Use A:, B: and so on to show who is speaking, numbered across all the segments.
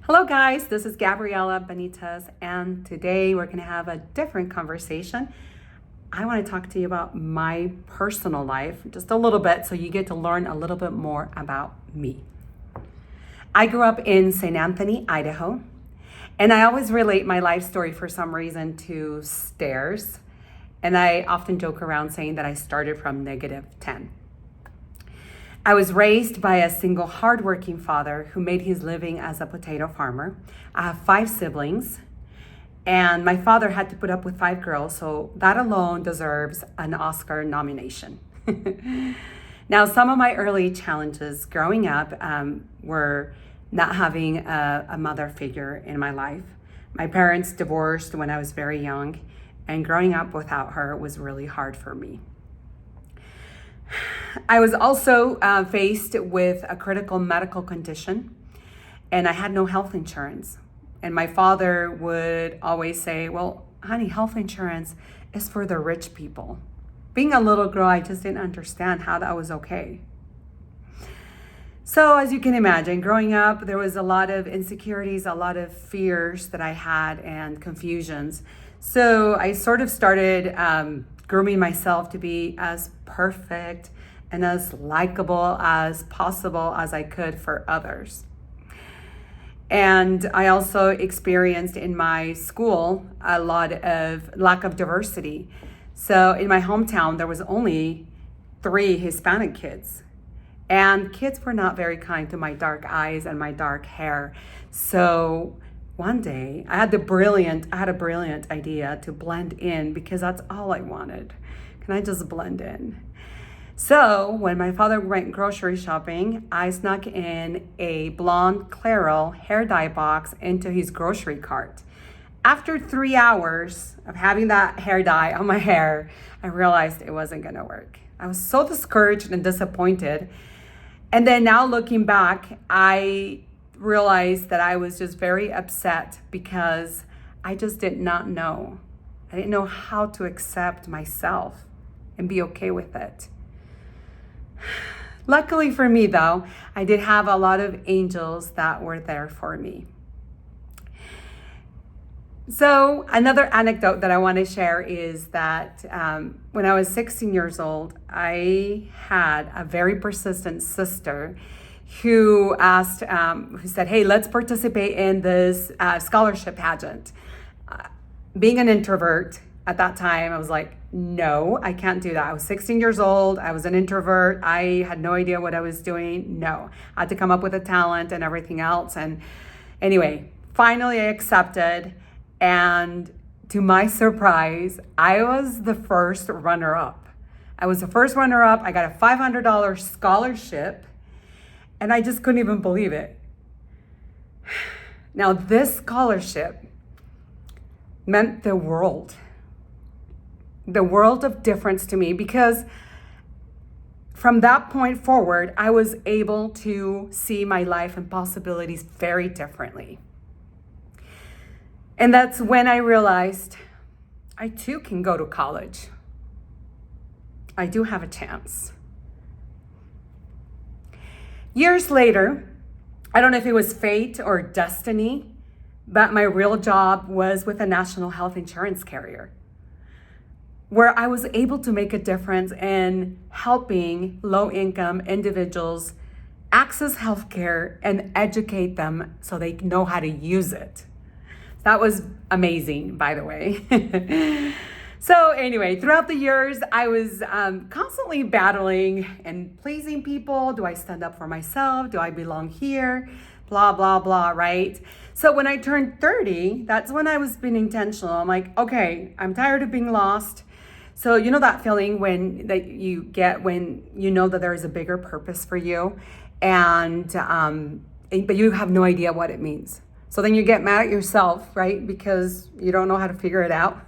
A: Hello guys, this is Gabriela Benitez, and today we're going to have a different conversation. I want to talk to you about my personal life just a little bit so you get to learn a little bit more about me. I grew up in St. Anthony, Idaho, and I always relate my life story for some reason to stairs, and I often joke around saying that I started from -10. I was raised by a single hardworking father who made his living as a potato farmer. I have 5 siblings, and my father had to put up with 5 girls, so that alone deserves an Oscar nomination. Now, some of my early challenges growing up were not having a mother figure in my life. My parents divorced when I was very young, and growing up without her was really hard for me. I was also faced with a critical medical condition, and I had no health insurance. And my father would always say, well, honey, health insurance is for the rich people. Being a little girl, I just didn't understand how that was okay. So as you can imagine, growing up, there was a lot of insecurities, a lot of fears that I had and confusions. So I sort of started grooming myself to be as perfect and as likable as possible as I could for others. And I also experienced in my school a lot of lack of diversity. So in my hometown, there was only 3 Hispanic kids. And kids were not very kind to my dark eyes and my dark hair. So one day I had a brilliant idea to blend in because that's all I wanted. Can I just blend in? So when my father went grocery shopping, I snuck in a blonde Clairol hair dye box into his grocery cart. After 3 hours of having that hair dye on my hair, I realized it wasn't gonna work. I was so discouraged and disappointed. And then now looking back, I realized that I was just very upset because I just did not know. I didn't know how to accept myself and be okay with it. Luckily for me though, I did have a lot of angels that were there for me. So another anecdote that I want to share is that when I was 16 years old, I had a very persistent sister who said, hey, let's participate in this scholarship pageant. Being an introvert at that time, I was like, no, I can't do that. I was 16 years old. I was an introvert. I had no idea what I was doing. No, I had to come up with a talent and everything else. And anyway, finally I accepted. And to my surprise, I was the first runner-up. I was the first runner-up. I got a $500 scholarship, and I just couldn't even believe it. Now, this scholarship meant the world of difference to me, because from that point forward, I was able to see my life and possibilities very differently. And that's when I realized I too can go to college. I do have a chance. Years later, I don't know if it was fate or destiny, but my real job was with a national health insurance carrier, where I was able to make a difference in helping low-income individuals access healthcare and educate them so they know how to use it. That was amazing, by the way. So anyway, throughout the years, I was constantly battling and pleasing people. Do I stand up for myself? Do I belong here? Blah, blah, blah, right? So when I turned 30, that's when I was being intentional. I'm like, okay, I'm tired of being lost. So you know that feeling that you get when you know that there is a bigger purpose for you, but you have no idea what it means. So then you get mad at yourself, right? Because you don't know how to figure it out.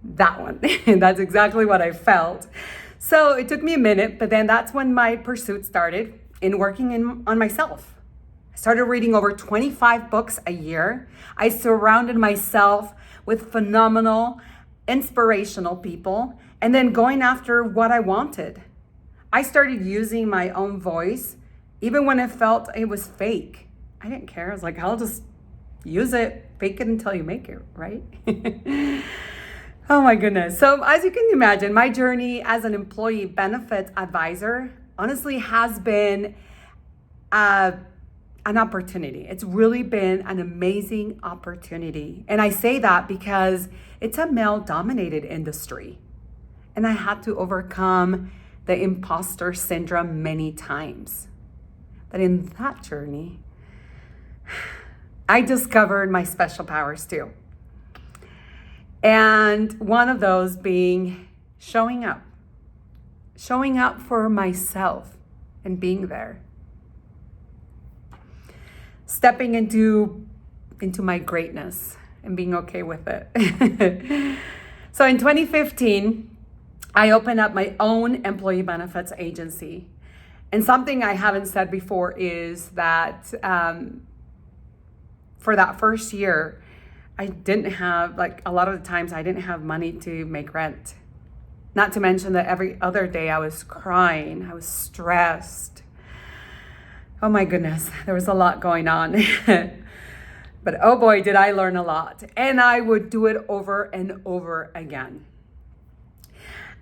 A: That one, that's exactly what I felt. So it took me a minute, but then that's when my pursuit started in working on myself. I started reading over 25 books a year. I surrounded myself with phenomenal, inspirational people, and then going after what I wanted. I started using my own voice, even when it felt it was fake. I didn't care. I was like, I'll just use it, fake it until you make it, right? Oh my goodness. So as you can imagine, my journey as an employee benefits advisor honestly has been an opportunity. It's really been an amazing opportunity. And I say that because it's a male-dominated industry. And I had to overcome the imposter syndrome many times. But in that journey, I discovered my special powers too. And one of those being showing up for myself and being there. Stepping into my greatness and being okay with it. So in 2015, I opened up my own employee benefits agency. And something I haven't said before is that for that first year, I didn't have, like a lot of the times, I didn't have money to make rent. Not to mention that every other day I was crying, I was stressed. Oh my goodness, there was a lot going on. But oh boy, did I learn a lot. And I would do it over and over again.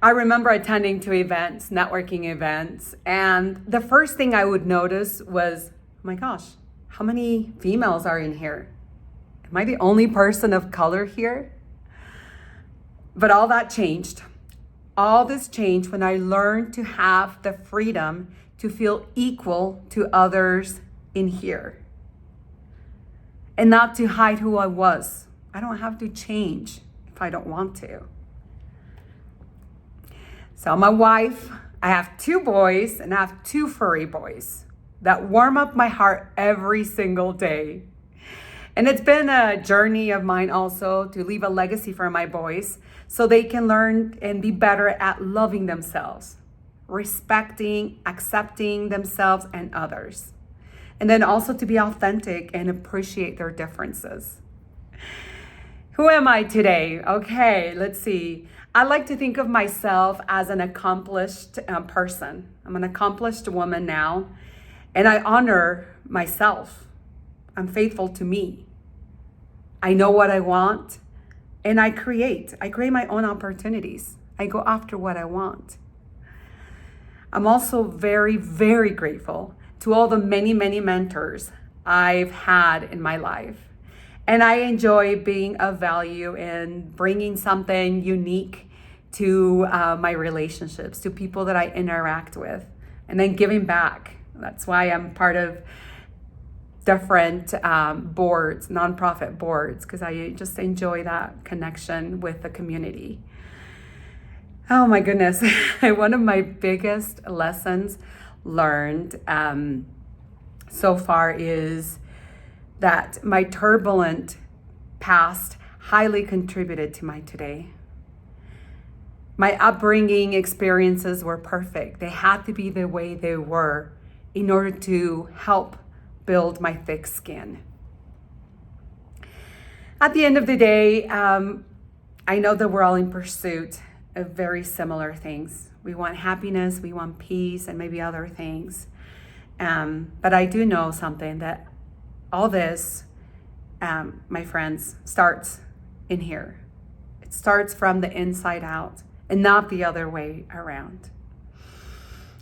A: I remember attending to events, networking events, and the first thing I would notice was, oh my gosh, how many females are in here? Am I the only person of color here? But all that changed. All this changed when I learned to have the freedom to feel equal to others in here. And not to hide who I was. I don't have to change if I don't want to. So I'm a wife, I have 2 boys, and I have 2 furry boys that warm up my heart every single day. And it's been a journey of mine also to leave a legacy for my boys so they can learn and be better at loving themselves, respecting, accepting themselves and others. And then also to be authentic and appreciate their differences. Who am I today? Okay, let's see. I like to think of myself as an accomplished person. I'm an accomplished woman now, and I honor myself. I'm faithful to me. I know what I want, and I create my own opportunities. I go after what I want. I'm also very, very grateful to all the many, many mentors I've had in my life. And I enjoy being of value in bringing something unique to my relationships, to people that I interact with, and then giving back. That's why I'm part of different boards, nonprofit boards, because I just enjoy that connection with the community. Oh my goodness. One of my biggest lessons learned so far is that my turbulent past highly contributed to my today. My upbringing experiences were perfect. They had to be the way they were in order to help build my thick skin. At the end of the day, I know that we're all in pursuit of very similar things. We want happiness, we want peace, and maybe other things. But I do know something, that all this, my friends, starts in here. It starts from the inside out and not the other way around.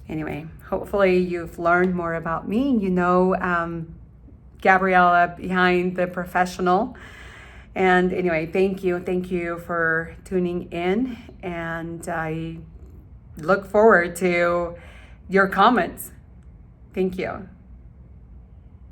A: Anyway, hopefully you've learned more about me. You know Gabriela behind the professional. And anyway, thank you for tuning in. And I look forward to your comments. Thank you.